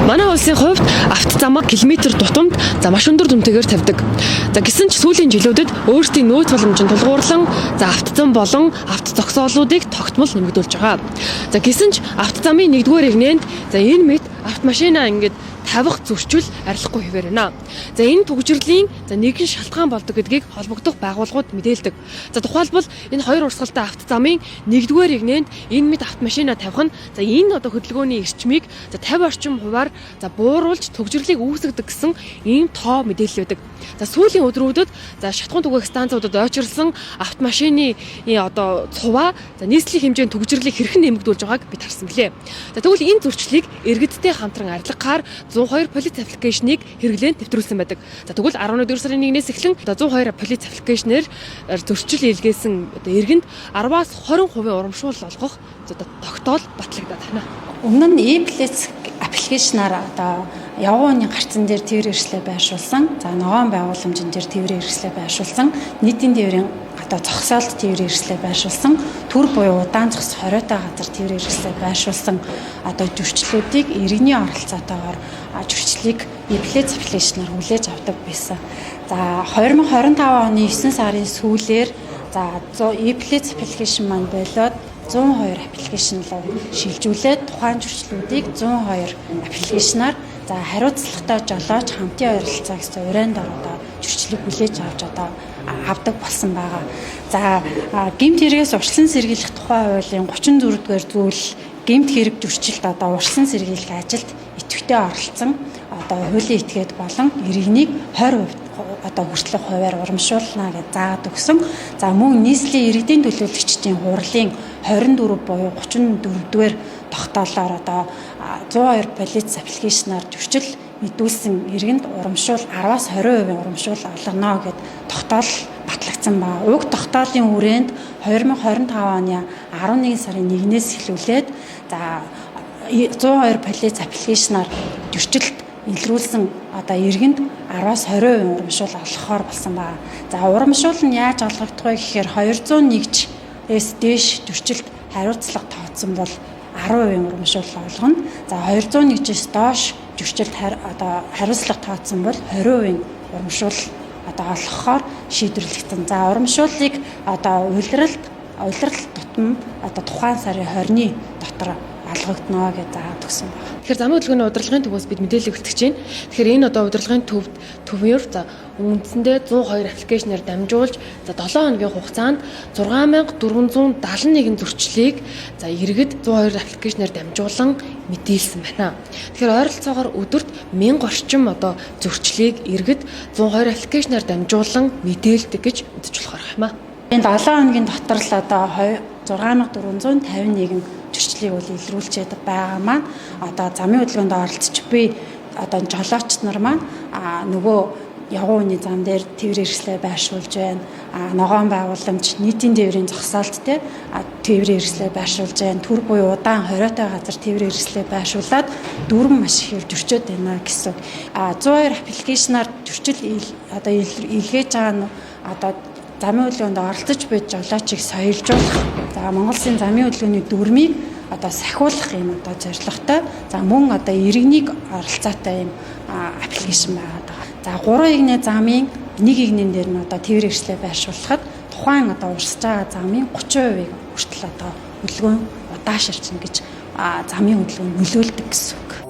Манай улсын хувьд автозамаг километр тутамд маш өндөр дүнтэйгээр тавьдаг. За гэсэн ч сүүлийн жилүүдэд өөрсдийн нөөц боломжийг тулгуурлан автозам болон автозогсоолуудыг тогтмол нэмэгдүүлж байгаа. За гэсэн ч автозамын 1-р эгнээнд энэ мэт автомашина ингээд тавих зөрчил арилахгүй хэвээр байна. За энэ түгжирлийн нэгэн шалтгаан болдог гэдгийг холбогдох байгууллагууд мэдээлдэг. За тухайлбал энэ хоёр урсгалтай автозамын 1-р эгнээнд энэ мэт автомашина тавих нь энэ хөдөлгөөний эрчмийг 50 орчим хувиар бууруулж түгжирлийг үүсгдэг гэсэн ийм тоо мэдээлэл байдаг. За сүүлийн өдрүүдэд шатхуун түгээх станцуудад ойчрлсон автомашины цуваа нийслэлийн хэмжээнд түгжирлийг хэрхэн нэмэгдүүлж байгааг бид харсан гэлээ. За тэгвэл энэ зөрчлийг иргэдтэй хамтран арилгахаар 102 полиц аппликейшнийг хэрэглээнд нэвтрүүлсэн байдаг. За тэгвэл 11 сарын 1-ээс эхлэн 102 полиц аппликейшнээр зөрчил илгээсэн иргэнд 10-аас 20% урамшуул олгох тогтоол батлагдаад байна. Өмнө нь e-полиц аппликейшнаар явгын гарцан дээр тээврийн хэрэгслээ байршуулсан. За ногоон байгууламжийн дээр тээврийн хэрэгслээ байршуулсан. Нийтийн тээврийн зогсоолт тээврийн хэрэгслээ байршуулсан. Төр буюу удаан зогс хориотой газар тээврийн хэрэгслээ байршуулсан зөрчлүүдийг иргэний оролцоотойгоор зөрчлийг e-полиц аппликейшнаар хүлээж авдаг байсан. За 2025 оны 9 сарын сүүлээр e-полиц аппликейшн маань болоод 102 аппликейшнлоо шилжүүлээд тухайн зөрчлүүдийг 102 аппликейшнаар хариуцлагатай жолооч хамтын ойролцоо гэсэн урайнд зөрчлийг хүлээж авдаг болсон байгаа. За гэмт хэрэгээс урьдчилан сэргийлэх тухай хуулийн 34-р зүйл гэмт хэрэг зөрчилд урьдчилан сэргийлэх ажилд идэвхтэй оролцсон хуулийн этгээд болон иргэнийг 20% хүртэлх хувиар урамшуулна гэж заагаад өгсөн. За мөн нийслэлийн иргэдийн төлөөлөгчдийн хурлын 24 буюу 34-р тогтоолоор 102 полиц аппликейшнаар зөрчил мэдүүлсэн иргэнд урамшуул 10-аас 20% урамшуул олгоно гэд тогтоол батлагдсан ба. Уг тогтоолын хүрээнд 2025 оны 11 сарын 1-ээс эхлүүлээд 102 полиц аппликейшнаар зөрчилд илрүүлсэн иргэнд 10-аас 20% урамшуул олгохоор болсон байна. За урамшуул нь яаж олгогдох вэ гэхээр 201-ээс дээш зөрчилд хариуцлага тооцсон бол 10% урамшуул олгоно. За 201-ээс доош зөрчилд хариуцлага тооцсон бол 20% урамшуул олгохоор шийдвэрлэгдсэн. За урамшууллыг улиралд тутам тухайн сарын 20-ны дотор олгогдно гэж заагаад өгсөн байна. Тэгэхээр замын хөдөлгөөний удирдлагын төвөөс бид мэдээлэл өгч байна. Тэгэхээр энэ удирдлагын төвөөр үндсэндээ 102 аппликейшнээр дамжуулж 7 хоногийн хугацаанд 6471 зөрчлийг иргэд 102 аппликейшнээр дамжуулан мэдээлсэн байна. Тэгэхээр ойролцоогоор өдөрт 1000 орчим зөрчлийг иргэд 102 аппликейшнээр дамжуулан мэдээлдэг гэж мэдэж болох юм аа. Энэ 7 хоногийн дотор л 6451 зөрчлийг илрүүлчихэд байгаа маань замын хөдөлгөөнд оролцож буй жолооч нар маань нөгөө явгын үеийн зам дээр тээврийн хэрэгслээ байршуулж байна. Ногоон байгууламж нийтийн тээврийн зогсоолт тээврийн хэрэгслээ байршуулж байна. Төр буюу удаан хориотой газар тээврийн хэрэгслээ байршуулад дүүрэн маш ихээр зөрчөөд байна гэсэн. 102 аппликейшнаар зөрчил илгээж байгаа нь замын хөдөлгөөнд оролцож буй жолоочийг соёлжуулах. Монгол Улсын замын хөдөлгөөний дүрмийг сахиулах юм зорилготой. Мөн иргэнийг оролцоотой юм аппликейшн байгаа. 3 эгнээ замын 1 эгнэн дээр нь тээврийн хэрэгслээ байршуулахад тухайн урсж байгаа замын 30% хүртэл хөдөлгөөн удаашрчна гэж замын хөдөлгөөн нөлөөлдөг гэсэн үг.